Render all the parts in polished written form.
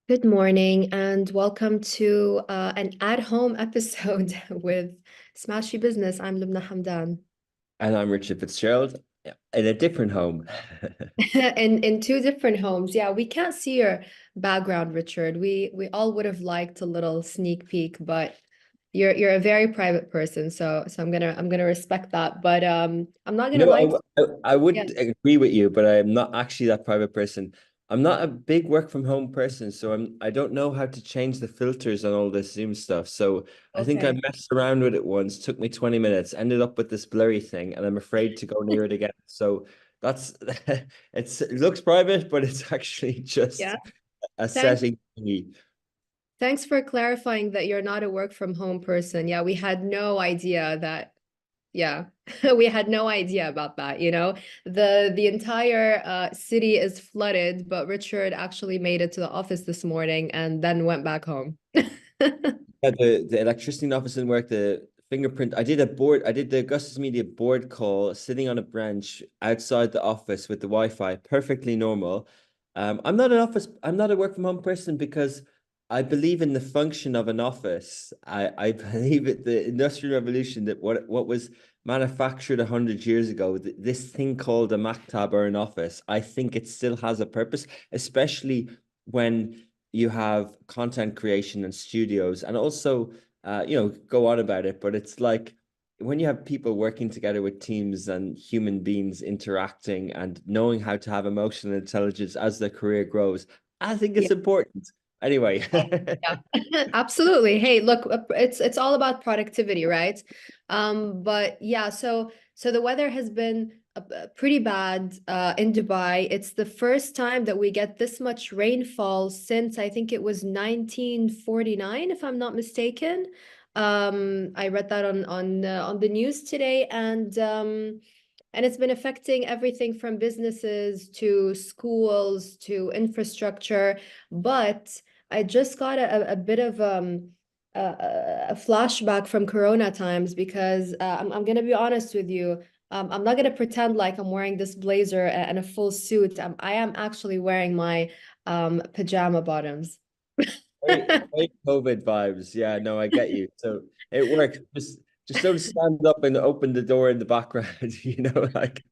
Good morning and welcome to an at-home episode with Smashy Business. I'm Lubna Hamdan. And I'm Richard Fitzgerald in a different home. In two different homes. Yeah, we can't see your background, Richard. We all would have liked a little sneak peek, but you're a very private person, so I'm gonna respect that. But I'm not gonna No, lie to I you. would agree with you, but I'm not actually that private person. I'm not a big work from home person, so I don't know how to change the filters on all this Zoom stuff. So I think I Okay. messed around with it once, took me 20 minutes, ended up with this blurry thing, and I'm afraid to go near it again. So that's it looks private, but it's actually Yeah. just a Thanks. setting thingy. Thanks for clarifying that you're not a work from home person. Yeah, we had no idea that. Yeah, we had no idea about that, you know. The entire city is flooded, but Richard actually made it to the office this morning and then went back home. Yeah, the electricity office didn't work. The fingerprint. I did the Augustus Media board call sitting on a bench outside the office with the Wi-Fi, perfectly normal. I'm not a work from home person because I believe in the function of an office. I believe it, the Industrial Revolution, that what was manufactured 100 years ago, this thing called a maktab or an office, I think it still has a purpose, especially when you have content creation and studios and also go on about it, but it's like when you have people working together with teams and human beings interacting and knowing how to have emotional intelligence as their career grows, I think Yeah. it's important anyway. Yeah, absolutely. Hey, look, it's all about productivity, right? But yeah, so the weather has been pretty bad in Dubai. It's the first time that we get this much rainfall since I think it was 1949, if I'm not mistaken. I read that on the news today, and it's been affecting everything from businesses to schools to infrastructure. But I just got a bit of a flashback from Corona times because I'm going to be honest with you. I'm not going to pretend like I'm wearing this blazer and a full suit. I am actually wearing my pajama bottoms. Very COVID vibes. Yeah, no, I get you. So it works. Just don't stand up and open the door in the background, like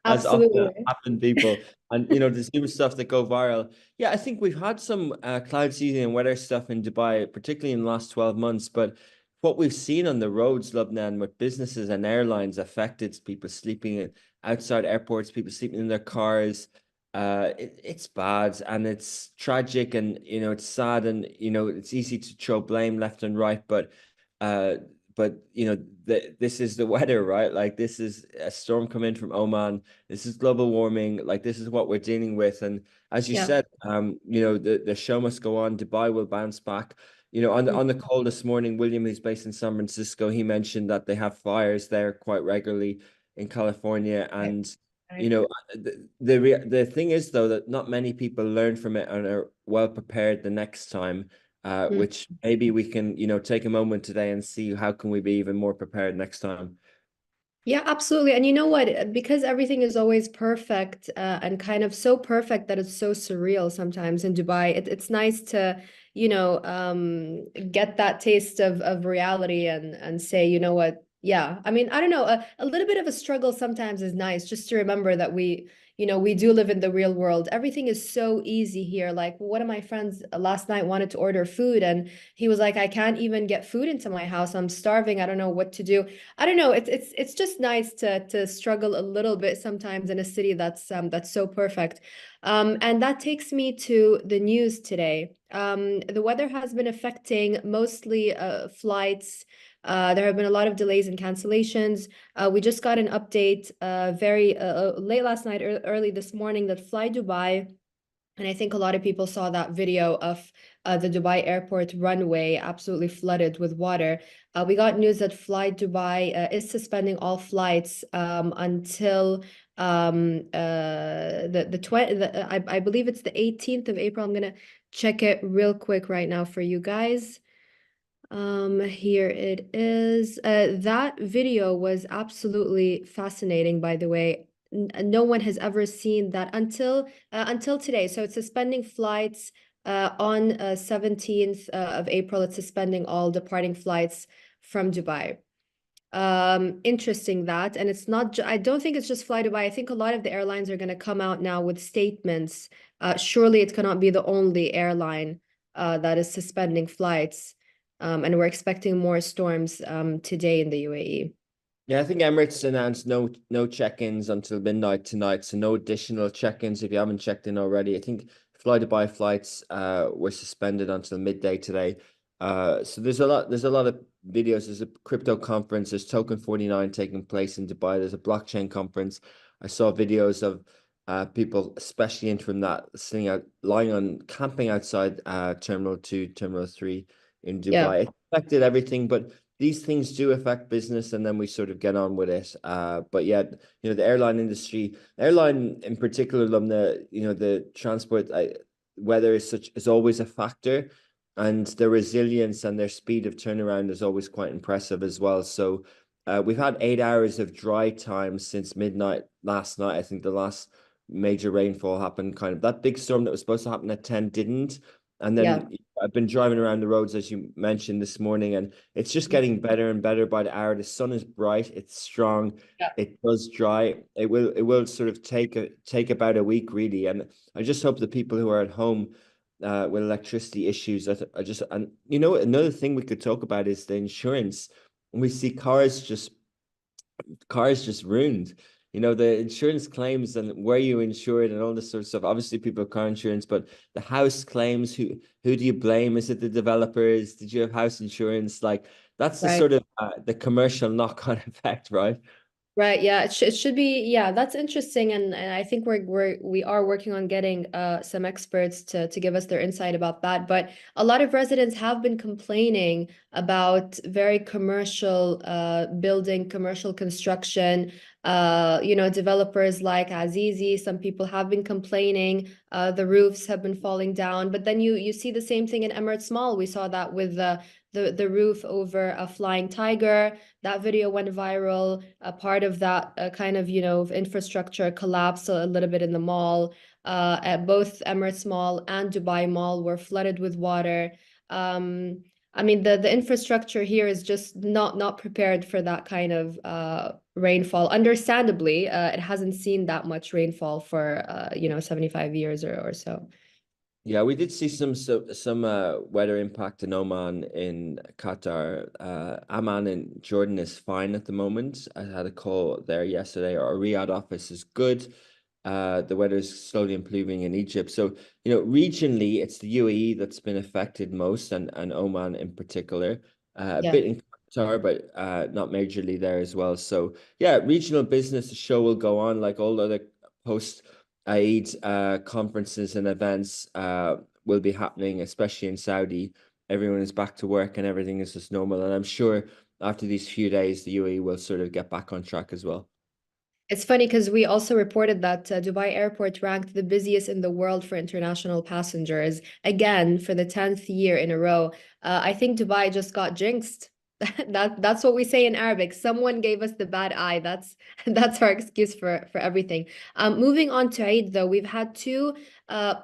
as often Absolutely. happen people. And the Zoom stuff that go viral. Yeah, I think we've had some cloud seeding and weather stuff in Dubai, particularly in the last 12 months. But what we've seen on the roads, Lubnan, with businesses and airlines affected, people sleeping outside airports, people sleeping in their cars. It's bad and it's tragic, and it's sad, and it's easy to throw blame left and right, uh this is the weather, right? Like, this is a storm coming from Oman. This is global warming. Like, this is what we're dealing with. And as you Yeah. said, the show must go on. Dubai will bounce back. On the call this morning, William, who's based in San Francisco, he mentioned that they have fires there quite regularly in California. Right. And you Right. know the thing is, though, that not many people learn from it and are well prepared the next time, Mm. which maybe we can, take a moment today and see how can we be even more prepared next time. Yeah, absolutely. And you know what? Because everything is always perfect and kind of so perfect that it's so surreal sometimes in Dubai, it's nice to, get that taste of reality and say, you know what? Yeah. I mean, I don't know, a little bit of a struggle sometimes is nice just to remember that we do live in the real world. Everything is so easy here. Like one of my friends last night wanted to order food and he was like, I can't even get food into my house. I'm starving. I don't know what to do. I don't know. It's just nice to struggle a little bit sometimes in a city that's so perfect. And that takes me to the news today. The weather has been affecting mostly flights. There have been a lot of delays and cancellations. We just got an update very late last night, early this morning that Fly Dubai, and I think a lot of people saw that video of the Dubai airport runway absolutely flooded with water. We got news that Fly Dubai is suspending all flights until the 20 I believe it's the 18th of April. I'm gonna check it real quick right now for you guys. Here it is. That video was absolutely fascinating, by the way. No one has ever seen that until today. So it's suspending flights On 17th of April, it's suspending all departing flights from Dubai. Interesting that. And it's not, I don't think it's just Fly Dubai. I think a lot of the airlines are going to come out now with statements. Surely it cannot be the only airline that is suspending flights. And we're expecting more storms today in the UAE. Yeah, I think Emirates announced no check-ins until midnight tonight, so no additional check-ins if you haven't checked in already. I think Fly Dubai flights were suspended until midday today. So there's a lot of videos. There's a crypto conference, there's Token 49 taking place in Dubai. There's a blockchain conference. I saw videos of people, especially in from that, sitting out, lying on, camping outside Terminal 2, Terminal 3 in Yeah, Dubai. It affected everything, but these things do affect business, and then we sort of get on with it. But yeah, the airline industry, airline in particular, the transport, weather is always a factor, and their resilience and their speed of turnaround is always quite impressive as well. So, we've had 8 hours of dry time since midnight last night. I think the last major rainfall happened, kind of that big storm that was supposed to happen at 10 didn't. And yeah. then I've been driving around the roads, as you mentioned this morning, and it's just getting better and better by the hour. The sun is bright, it's strong, Yeah. it does dry. It will sort of take about a week really, and I just hope the people who are at home with electricity issues. And another thing we could talk about is the insurance. We see cars just ruined. The insurance claims and where you insured and all this sort of stuff. Obviously, people have car insurance, but the house claims, who do you blame? Is it the developers? Did you have house insurance? Like that's the Right. sort of the commercial knock-on effect, right? Right, yeah, it should be, yeah, that's interesting, and I think we are working on getting some experts to give us their insight about that. But a lot of residents have been complaining about very commercial building, commercial construction. Developers like Azizi, some people have been complaining the roofs have been falling down. But then you see the same thing in Emirates Mall. We saw that with the roof over a flying tiger. That video went viral. A part of that kind of, infrastructure collapsed a little bit in the mall. At both Emirates Mall and Dubai Mall were flooded with water. I mean, the infrastructure here is just not prepared for that kind of rainfall. Understandably, it hasn't seen that much rainfall for 75 years or so. Yeah, we did see some weather impact in Oman, in Qatar. Amman in Jordan is fine at the moment. I had a call there yesterday. Our Riyadh office is good. The weather is slowly improving in Egypt. So, regionally, it's the UAE that's been affected most, and Oman in particular. A Yeah. bit in Qatar, but not majorly there as well. So, yeah, regional business, the show will go on like all other post Eid conferences and events will be happening, especially in Saudi. Everyone is back to work and everything is just normal. And I'm sure after these few days, the UAE will sort of get back on track as well. It's funny because we also reported that Dubai Airport ranked the busiest in the world for international passengers, again for the 10th year in a row. I think Dubai just got jinxed. That's what we say in Arabic. Someone gave us the bad eye. That's our excuse for everything. Moving on to Eid, though, we've had two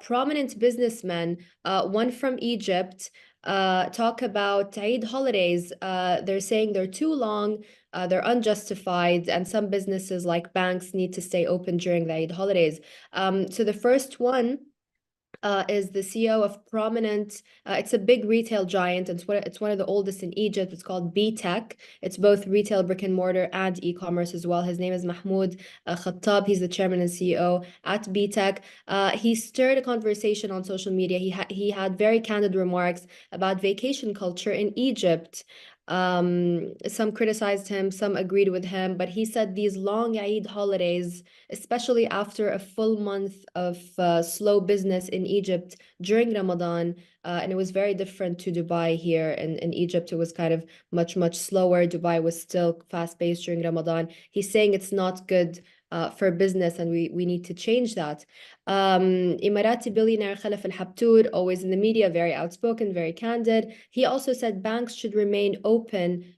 prominent businessmen, one from Egypt, talk about Eid holidays. They're saying they're too long, they're unjustified, and some businesses like banks need to stay open during the Eid holidays. So the first one is the CEO of prominent, it's a big retail giant. It's one of the oldest in Egypt. It's called B-Tech. It's both retail, brick and mortar, and e-commerce as well. His name is Mahmoud Khattab. He's the chairman and CEO at B-Tech. He stirred a conversation on social media. He had very candid remarks about vacation culture in Egypt. Some criticized him, some agreed with him, but he said these long Eid holidays, especially after a full month of slow business in Egypt during Ramadan. And it was very different to Dubai here. In Egypt, it was kind of much slower. Dubai was still fast-paced during Ramadan. He's saying it's not good for business, and we need to change that. Emirati billionaire Khalaf Al Habtoud, always in the media, very outspoken, very candid. He also said banks should remain open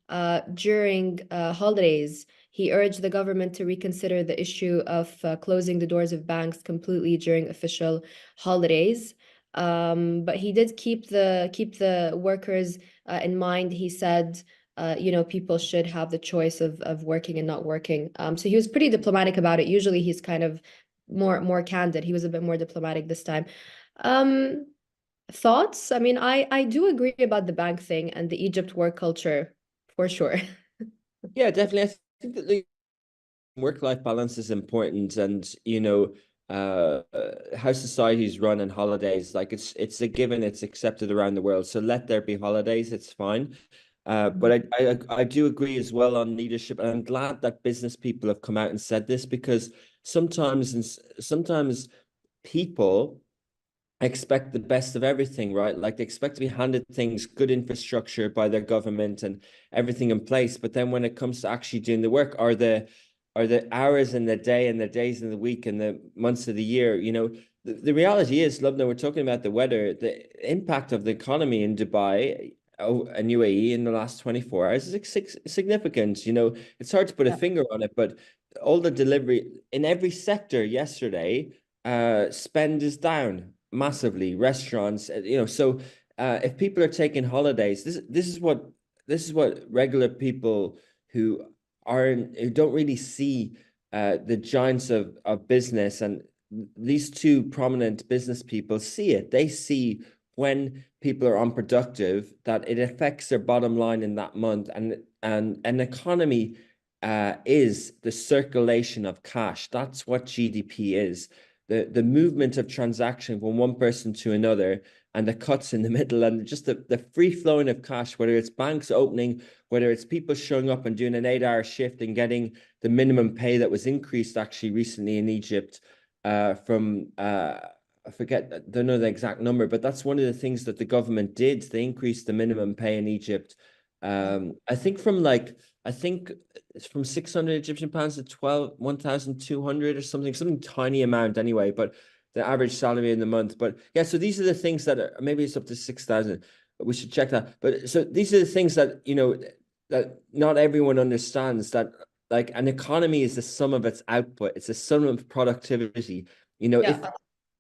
during holidays. He urged the government to reconsider the issue of closing the doors of banks completely during official holidays. But he did keep the workers in mind. He said, people should have the choice of working and not working. So he was pretty diplomatic about it. Usually he's kind of more candid. He was a bit more diplomatic this time. Um, Thoughts? I mean, I do agree about the bank thing and the Egypt work culture for sure. Yeah, definitely. I think that the work-life balance is important, and how societies run and holidays, like it's a given, it's accepted around the world. So let there be holidays, it's fine. But I do agree as well on leadership, and I'm glad that business people have come out and said this, because sometimes people expect the best of everything, right? Like they expect to be handed things, good infrastructure by their government and everything in place. But then when it comes to actually doing the work, are the hours in the day and the days in the week and the months of the year, the reality is, Lubna, we're talking about the weather, the impact of the economy in Dubai and UAE in the last 24 hours is significant. It's hard to put a Yeah. finger on it, but all the delivery in every sector yesterday, spend is down massively. Restaurants, so if people are taking holidays, this is what regular people who who don't really see the giants of business, and these two prominent business people see it. They see when people are unproductive that it affects their bottom line in that month, and an economy is the circulation of cash. That's what GDP is. The movement of transaction from one person to another, and the cuts in the middle, and just the free flowing of cash, whether it's banks opening, whether it's people showing up and doing an 8-hour shift and getting the minimum pay that was increased actually recently in Egypt, from I forget, I don't know the exact number, but that's one of the things that the government did. They increased the minimum pay in Egypt. I think it's from 600 Egyptian pounds to 1,200 or something tiny amount anyway, but the average salary in the month. But yeah, so these are the things that are, maybe it's up to 6,000. We should check that. But so these are the things that, that not everyone understands, that like an economy is the sum of its output. It's a sum of productivity. You know, if Yeah.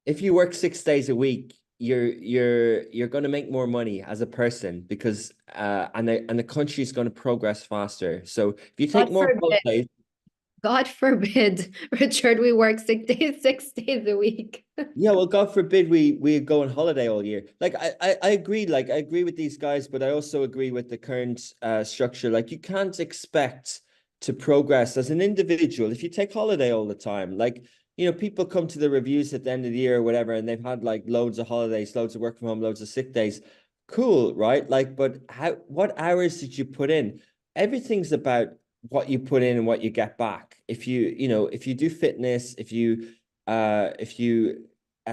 if you work 6 days a week, you're going to make more money as a person, because and the country is going to progress faster. So if you take God more forbid. holidays. God forbid, Richard, we work 6 days, 6 days a week. Yeah, well, God forbid we go on holiday all year. Like I agree, like I agree with these guys, but I also agree with the current structure. Like you can't expect to progress as an individual if you take holiday all the time. Like, people come to the reviews at the end of the year or whatever, and they've had like loads of holidays, loads of work from home, loads of sick days. Cool, right? Like, but what hours did you put in? Everything's about what you put in and what you get back. If you do fitness, if you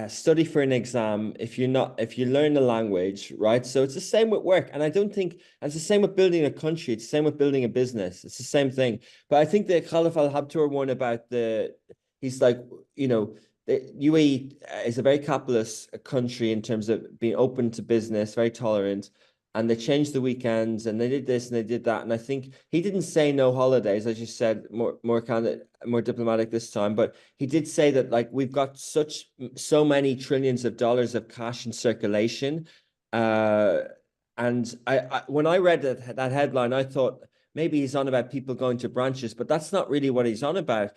study for an exam, if you learn the language, right? So it's the same with work. And I don't think it's the same with building a country. It's the same with building a business. It's the same thing. But I think the Khalif Al Habtour one about he's like, the UAE is a very capitalist country in terms of being open to business, very tolerant. And they changed the weekends, and they did this and they did that. And I think he didn't say no holidays, as you said, more kind of more diplomatic this time. But he did say that, like, we've got so many trillions of dollars of cash in circulation. Uh, and when I read that headline, I thought maybe he's on about people going to branches, but that's not really what he's on about.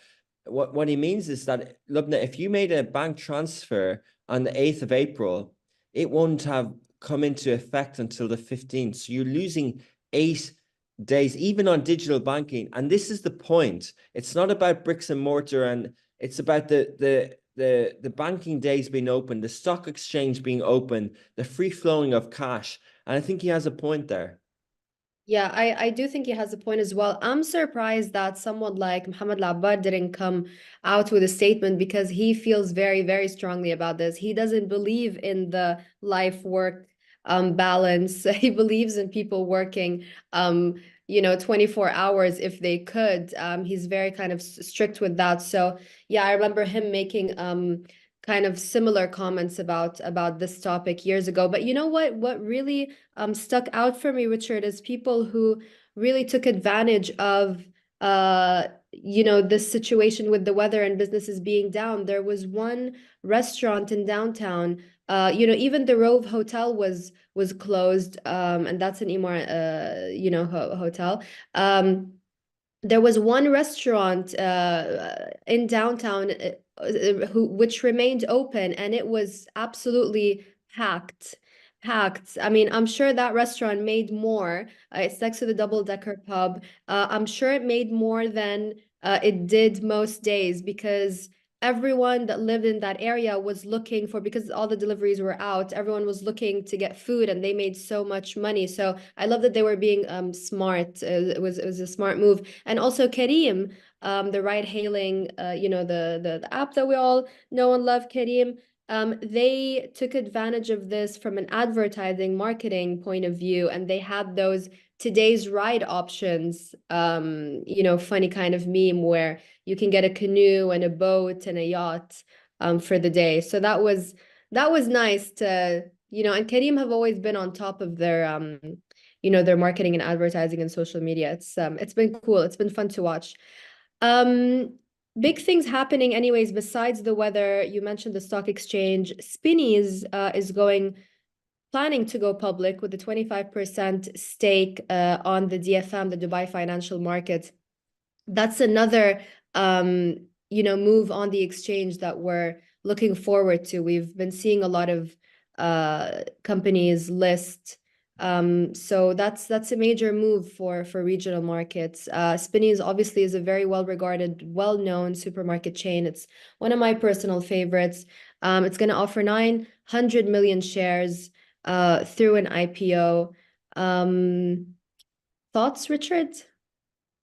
What he means is that, Lubna, if you made a bank transfer on the 8th of April, it won't have come into effect until the 15th. So you're losing 8 days, even on digital banking. And this is the point. It's not about bricks and mortar, and it's about the banking days being open, the stock exchange being open, the free flowing of cash. And I think he has a point there. Yeah, I do think he has a point as well. I'm surprised that someone like Mohammed Labad didn't come out with a statement, because he feels very, very strongly about this. He doesn't believe in the life work balance. He believes in people working 24 hours if they could. He's very kind of strict with that. So yeah, I remember him making kind of similar comments about this topic years ago. But you know what really stuck out for me, Richard, is people who really took advantage of this situation with the weather and businesses being down. There was one restaurant in downtown Even the Rove Hotel was closed, and that's an Emaar, hotel. There was one restaurant in downtown which remained open, and it was absolutely packed. Packed. I mean, I'm sure that restaurant made more. It's next to the double-decker pub. I'm sure it made more than it did most days because everyone that lived in that area was looking for, because all the deliveries were out, everyone was looking to get food and they made so much money. So I love that they were being smart. It was a smart move. And also Kareem, the ride hailing, the app that we all know and love, Kareem. They took advantage of this from an advertising marketing point of view, and they had those today's ride options, funny kind of meme where you can get a canoe and a boat and a yacht for the day. So that was nice to, and Kareem have always been on top of their marketing and advertising and social media. It's been cool. It's been fun to watch. Um, Big things happening anyways, besides the weather. You mentioned the stock exchange. Spinneys is planning to go public with a 25% stake on the DFM, the Dubai Financial Market. That's another move on the exchange that we're looking forward to. We've been seeing a lot of companies list. So that's a major move for regional markets. Spinneys obviously is a very well regarded, well known supermarket chain. It's one of my personal favorites. It's going to offer 900 million shares through an IPO. Thoughts, Richard?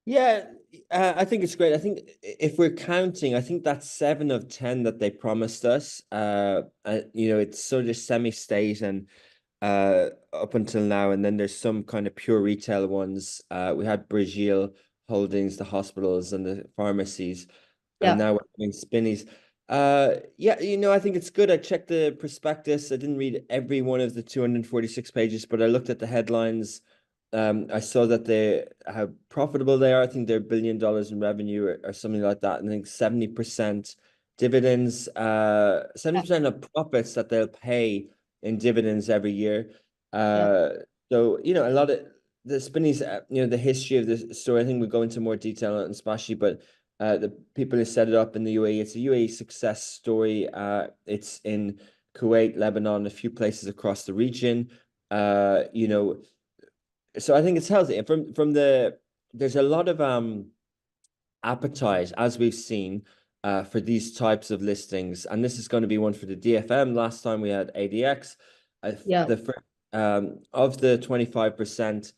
Yeah, I think it's great. I think if we're counting, I think that's 7 of 10 that they promised us. It's sort of semi-state and up until now, and then there's some kind of pure retail ones. We had Brigiel Holdings, the hospitals and the pharmacies, and Yeah, now we're having Spinneys. Yeah, I think it's good. I checked the prospectus. I didn't read every one of the 246 pages, but I looked at the headlines. I saw that how profitable they are. I think they're $1 billion in revenue or something like that. And I think 70% dividends, 70% of profits that they'll pay in dividends every year. yeah, Uh, so, a lot of the Spinneys, the history of this story, I think we'll go into more detail on it, especially, but the people who set it up in the UAE, it's a UAE success story. It's in Kuwait, Lebanon, a few places across the region. Uh, you know, so I think it's healthy. And there's a lot of appetite, as we've seen, for these types of listings. And this is going to be one for the DFM. Last time we had ADX. yeah, Of the 25%,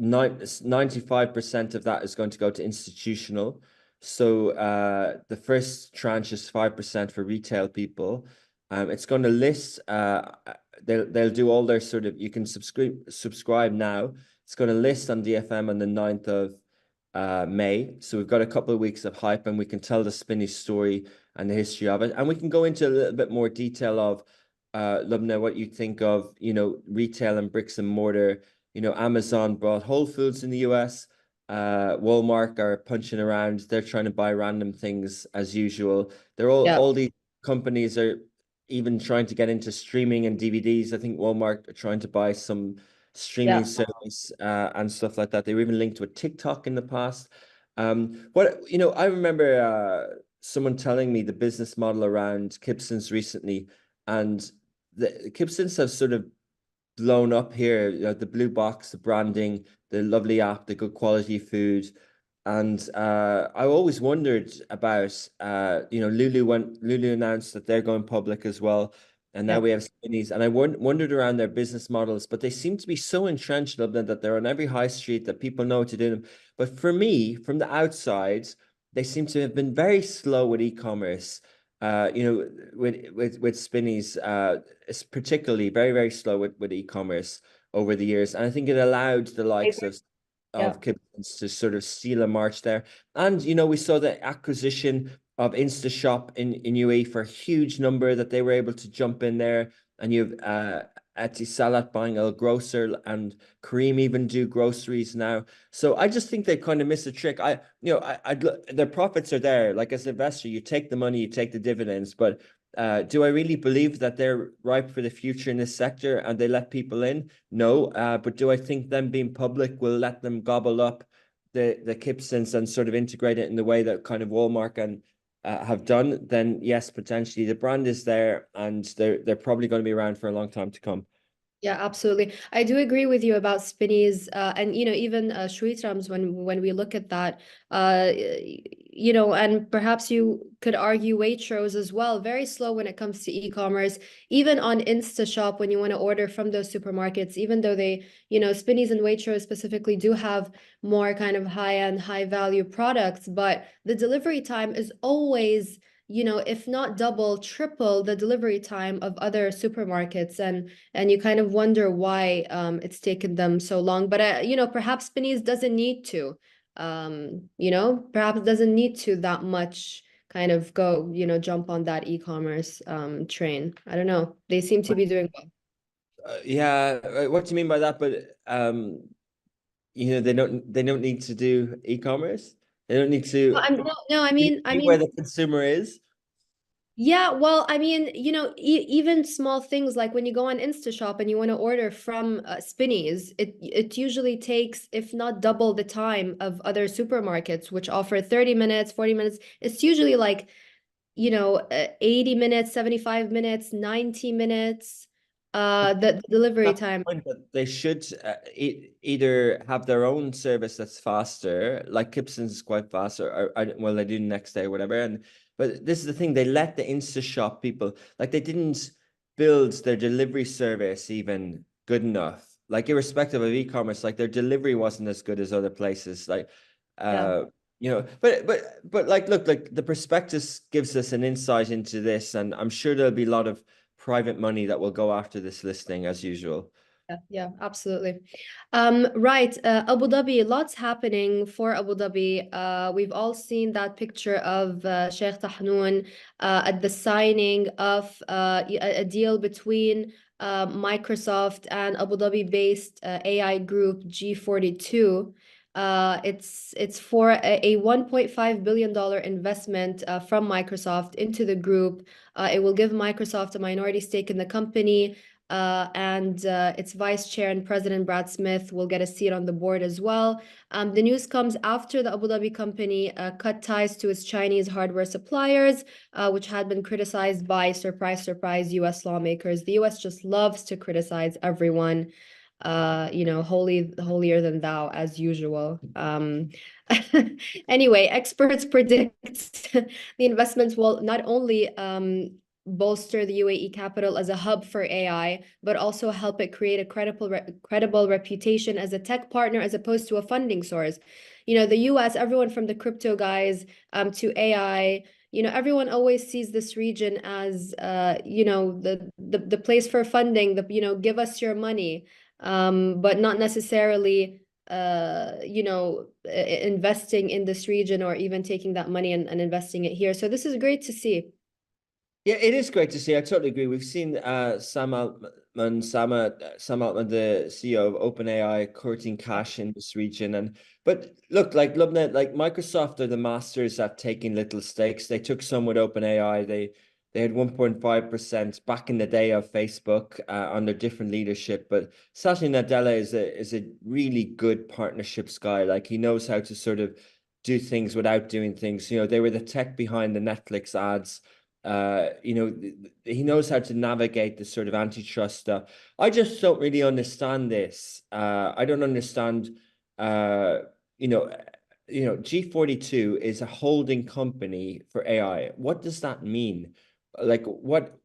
95% of that is going to go to institutional. So the first tranche is 5% for retail people. It's going to list. They'll do all their sort of. You can subscribe now. It's going to list on DFM on the 9th of May. So we've got a couple of weeks of hype, and we can tell the Spinny story and the history of it, and we can go into a little bit more detail of Lubna, what you think of retail and bricks and mortar. Amazon bought Whole Foods in the US. Walmart are punching around. They're trying to buy random things as usual. yeah, All these companies are even trying to get into streaming and DVDs. I think Walmart are trying to buy some streaming yeah. service and stuff like that. They were even linked with TikTok in the past. I remember someone telling me the business model around Kipson's recently, and the Kipson's have sort of blown up here. The blue box, the branding, the lovely app, the good quality food. And I always wondered about, Lulu announced that they're going public as well. And now Yeah. we have Spinneys. And I wondered around their business models, but they seem to be so entrenched of them that they're on every high street that people know what to do. But for me, from the outside, they seem to have been very slow with e-commerce. With Spinneys, it's particularly very, very slow with e-commerce over the years. And I think it allowed the likes Yeah. of Kiptons to sort of steal a march there. And we saw the acquisition of InstaShop in UAE for a huge number that they were able to jump in there. And you've Etisalat buying a grocer, and Kareem even do groceries now. So I just think they kind of missed a trick. Their profits are there. Like as an investor, you take the money, you take the dividends, but Do I really believe that they're ripe for the future in this sector and they let people in? No. But do I think them being public will let them gobble up the Kipsons and sort of integrate it in the way that kind of Walmart and have done? Then yes, potentially the brand is there and they're probably going to be around for a long time to come. Yeah, absolutely. I do agree with you about Spinneys, and even Shweetram's when we look at that, and perhaps you could argue Waitrose as well. Very slow when it comes to e-commerce, even on InstaShop when you want to order from those supermarkets. Even though they, Spinneys and Waitrose specifically do have more kind of high-end, high-value products, but the delivery time is always, if not double, triple the delivery time of other supermarkets, and you kind of wonder why it's taken them so long. But perhaps Spinneys doesn't need to, perhaps doesn't need to that much kind of go, jump on that e-commerce train. I don't know. They seem to be doing well. Yeah, what do you mean by that? But they don't need to do e-commerce. They don't need No, to no, I be where mean, the consumer is. yeah, well, I mean, even small things like when you go on InstaShop and you want to order from Spinneys, it usually takes, if not double the time of other supermarkets, which offer 30 minutes, 40 minutes. It's usually like, 80 minutes, 75 minutes, 90 minutes, the delivery That's the time. point that they should either have their own service that's faster, like Gibson's is quite fast, or well, they do next day or whatever. And but this is the thing, they let the InstaShop people, like they didn't build their delivery service even good enough. Like irrespective of e-commerce, like their delivery wasn't as good as other places. Like Yeah. uh but like look, like the prospectus gives us an insight into this, and I'm sure there'll be a lot of private money that will go after this listing as usual. Yeah, absolutely. Right. Abu Dhabi, lots happening for Abu Dhabi. We've all seen that picture of Sheikh Tahnoun at the signing of a deal between Microsoft and Abu Dhabi-based AI group G42. It's for a $1.5 billion investment from Microsoft into the group. It will give Microsoft a minority stake in the company, and its vice chair and president Brad Smith will get a seat on the board as well. The news comes after the Abu Dhabi company cut ties to its Chinese hardware suppliers, which had been criticized by, surprise, surprise, US lawmakers. The US just loves to criticize everyone, holier than thou, as usual. Anyway, experts predict the investments will not only bolster the UAE capital as a hub for AI, but also help it create a credible reputation as a tech partner as opposed to a funding source. The US, everyone from the crypto guys to AI, everyone always sees this region as the place for funding, give us your money, but not necessarily investing in this region or even taking that money and investing it here. So this is great to see. Yeah, it is great to see. I totally agree. We've seen Sam Altman, the CEO of OpenAI, courting cash in this region. But look, like Lubna, like Microsoft are the masters at taking little stakes. They took some with OpenAI. They had 1.5% back in the day of Facebook under different leadership. But Satya Nadella is a really good partnerships guy. Like he knows how to sort of do things without doing things. They were the tech behind the Netflix ads. He knows how to navigate the sort of antitrust stuff. I just don't really understand this. I don't understand. Uh, you know, G42 is a holding company for AI. What does that mean? Like, what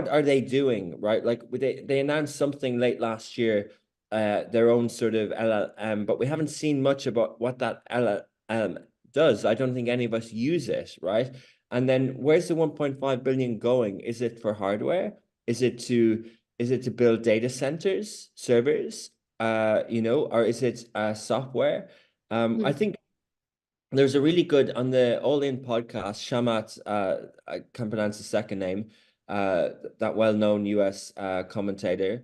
are they doing, right? Like, they announced something late last year, their own sort of LLM, but we haven't seen much about what that LLM does. I don't think any of us use it, right? And then where's the 1.5 billion going? Is it for hardware? Is it to build data centers, servers, or is it software? I Mhm. think there's a really good on the All In podcast, Shamat, I can't pronounce his second name, that well-known US commentator.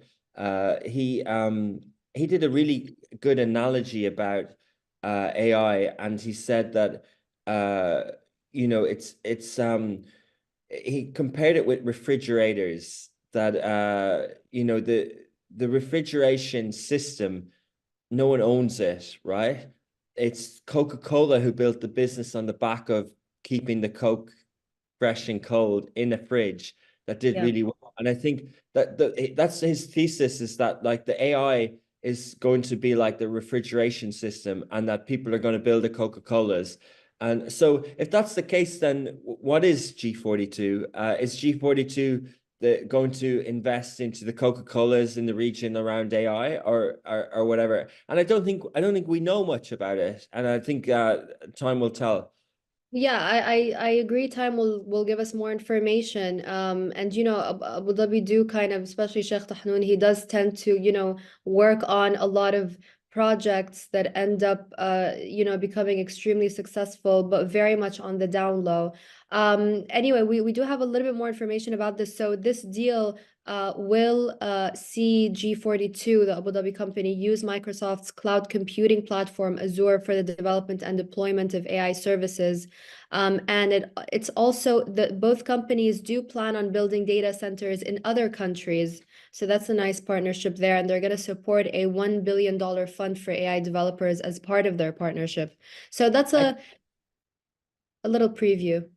He did a really good analogy about AI, and he said that uh, it's he compared it with refrigerators that the refrigeration system, no one owns it, right? It's Coca-Cola who built the business on the back of keeping the Coke fresh and cold in a fridge that did Yeah. really well. And I think that that's his thesis, is that like the AI is going to be like the refrigeration system, and that people are going to build the Coca-Colas. And so if that's the case, then what is G42? Is G42 going to invest into the Coca-Colas in the region around AI, or whatever? And I don't think we know much about it. And I think time will tell. Yeah, I agree. Time will give us more information. And Abu Dhabi do kind of, especially Sheikh Tahnoun, he does tend to, work on a lot of projects that end up, becoming extremely successful, but very much on the down low. Anyway, we do have a little bit more information about this. So this deal will see G42, the Abu Dhabi company, use Microsoft's cloud computing platform Azure for the development and deployment of AI services. And it's also that both companies do plan on building data centers in other countries. So that's a nice partnership there. And they're going to support a $1 billion fund for AI developers as part of their partnership. So that's a little preview.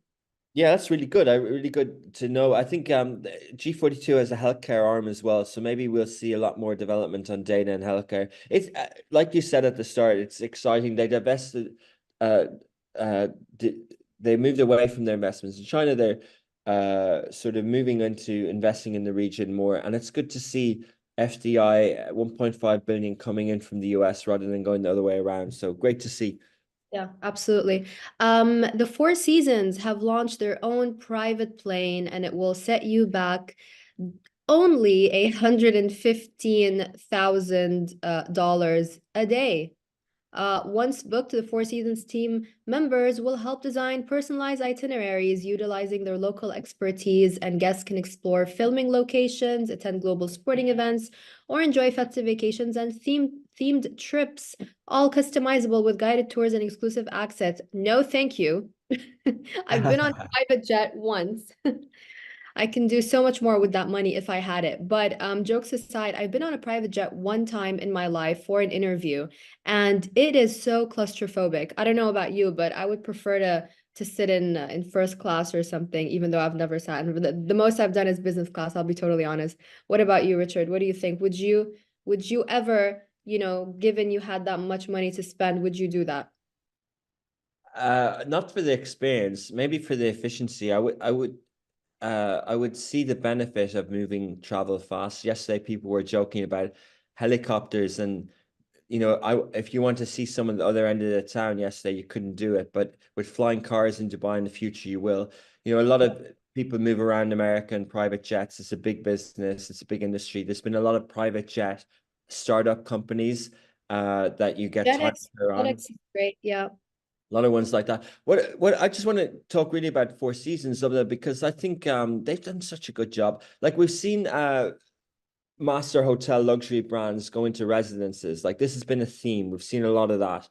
Yeah, that's really good. Really good to know. I think G42 has a healthcare arm as well, so maybe we'll see a lot more development on data and healthcare. It's like you said at the start, it's exciting. They divested, uh, uh, they moved away from their investments in China. They're sort of moving into investing in the region more, and it's good to see FDI 1.5 billion coming in from the US rather than going the other way around. So great to see. Yeah, absolutely. The Four Seasons have launched their own private plane, and it will set you back only $115,000 dollars a day. Once booked, the Four Seasons team members will help design personalized itineraries utilizing their local expertise, and guests can explore filming locations, attend global sporting events, or enjoy festive vacations and themed trips, all customizable with guided tours and exclusive access. No, thank you. I've been on a private jet once. I can do so much more with that money if I had it. But jokes aside, I've been on a private jet one time in my life for an interview, and it is so claustrophobic. I don't know about you, but I would prefer to sit in first class or something, even though I've never sat in the most I've done is business class, I'll be totally honest. What about you, Richard? What do you think? Would you ever, given you had that much money to spend, would you do that? Not for the experience, maybe for the efficiency. I would see the benefit of moving travel fast. Yesterday, people were joking about helicopters, and if you want to see some of the other end of the town yesterday, you couldn't do it. But with flying cars in Dubai in the future, you will. A lot Yeah. of people move around America in private jets. It's a big business. It's a big industry. There's been a lot of private jet startup companies that you get time FedEx, on. FedEx is great. Yeah. A lot of ones like that. What I just want to talk really about Four Seasons of that, because I think they've done such a good job. Like we've seen master hotel luxury brands go into residences. Like this has been a theme. We've seen a lot of that.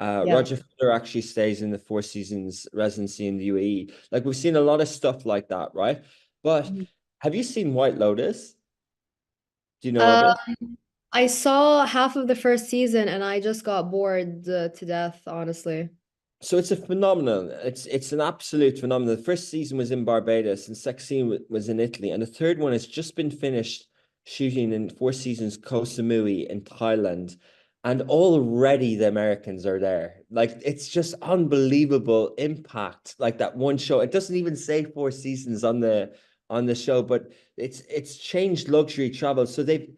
Yeah. Roger Federer actually stays in the Four Seasons residency in the UAE. Like we've seen a lot of stuff like that, right? But Mhm. have you seen White Lotus? Do you know of Uh, it? I saw half of the first season and I just got bored to death, honestly. So it's a phenomenon. It's an absolute phenomenon. The first season was in Barbados, and second season was in Italy, and the third one has just been finished shooting in Four Seasons Koh Samui in Thailand, and already the Americans are there. Like it's just unbelievable impact. Like that one show, it doesn't even say Four Seasons on the show, but it's changed luxury travel. So they've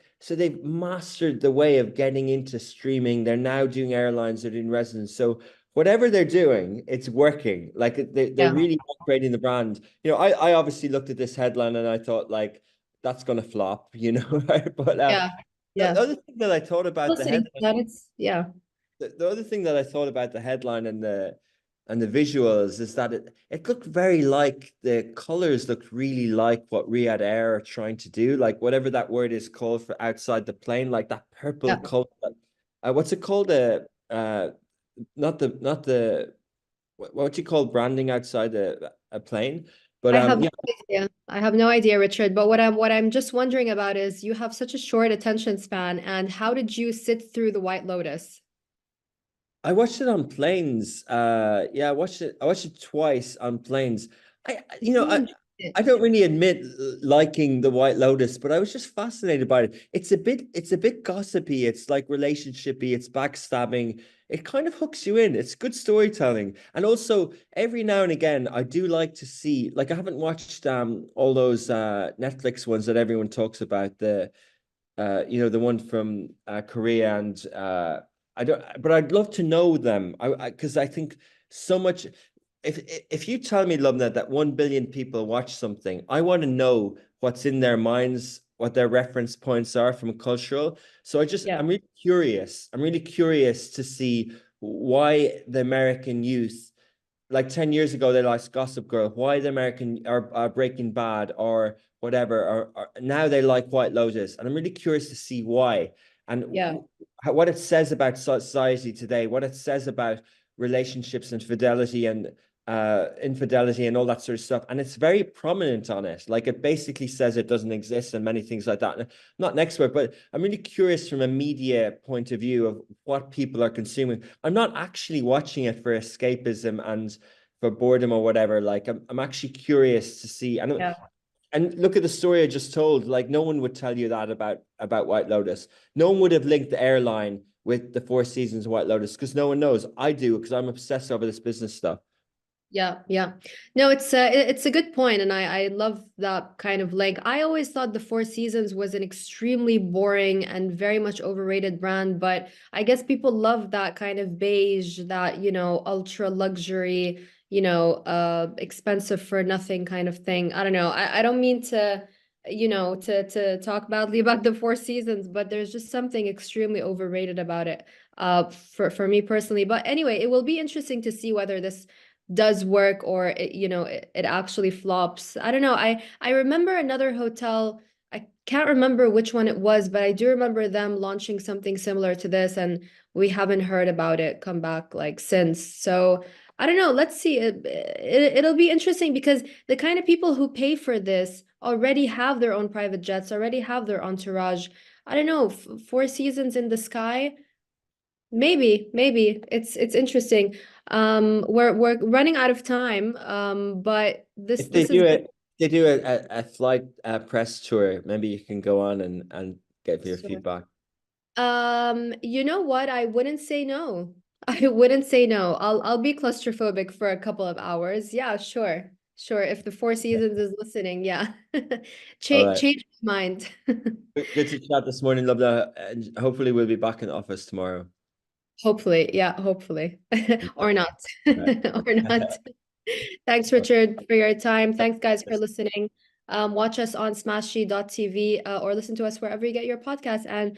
mastered the way of getting into streaming. They're now doing airlines. They're doing residents. So whatever they're doing, it's working. Like they're Yeah. really upgrading the brand. I obviously looked at this headline and I thought like that's gonna flop, right? But Yeah. the Yeah. other thing that I thought about the Publicity headline, that it's yeah. the other thing that I thought about the headline and the visuals is that it looked very like the colors looked really like what Riyadh Air are trying to do, like whatever that word is called for outside the plane, like that purple Yeah. color. What's it called? Not the what do you call branding outside a plane? But I have no yeah, idea. I have no idea, Richard. But what I'm just wondering about is you have such a short attention span, and how did you sit through the White Lotus? I watched it on planes. Yeah, I watched it twice on planes. You know, Really enjoyed it. I don't really admit liking the White Lotus, but I was just fascinated by it. It's a bit gossipy. It's like relationshipy. It's backstabbing. It kind of hooks you in. It's good storytelling, and also every now and again, I do like to see. Like I haven't watched all those Netflix ones that everyone talks about. You know, the one from Korea and I don't, but I'd love to know them. Because I think so much. If you tell me, Lubna, that 1 billion people watch something, I want to know what's in their minds, what their reference points are from cultural. So Yeah, I'm really curious. I'm really curious to see why the American youth like 10 years ago they liked Gossip Girl, why the American or Breaking Bad or whatever, or now they like White Lotus, and I'm really curious to see why and yeah, what it says about society today, what it says about relationships and fidelity and infidelity and all that sort of stuff. And it's very prominent on it. Like it basically says it doesn't exist and many things like that. And I'm not an expert, but I'm really curious from a media point of view of what people are consuming. I'm not actually watching it for escapism and for boredom or whatever. Like I'm actually curious to see. yeah. And look at the story I just told. Like no one would tell you that about White Lotus. No one would have linked the airline with the Four Seasons of White Lotus because no one knows. I do because I'm obsessed over this business stuff. Yeah, yeah. No, it's a good point, and I love that kind of link. I always thought the Four Seasons was an extremely boring and very much overrated brand, but I guess people love that kind of beige, that, ultra luxury, expensive for nothing kind of thing. I don't know. I don't mean to, to talk badly about the Four Seasons, but there's just something extremely overrated about it, for me personally. But anyway, it will be interesting to see whether this does work or it actually flops. I don't know. I remember another hotel. I can't remember which one it was, but I do remember them launching something similar to this, and we haven't heard about it come back like since. So I don't know. Let's see. It'll be interesting because the kind of people who pay for this already have their own private jets, already have their entourage. I don't know. Four Seasons in the sky. Maybe it's interesting. We're running out of time. But this If they this is do good. it, they do a flight press tour. Maybe you can go on and get your Sure. feedback. You know what? I wouldn't say no. I wouldn't say no. I'll be claustrophobic for a couple of hours. Yeah, sure. Sure. If the Four Seasons is listening, yeah. All right. Change my mind. Good to chat this morning, Lovely. And hopefully we'll be back in the office tomorrow. Hopefully, yeah, hopefully. Or not. Right. Or not. Thanks, Richard, for your time. Thanks, guys, for listening. Watch us on smashy.tv, or listen to us wherever you get your podcasts. And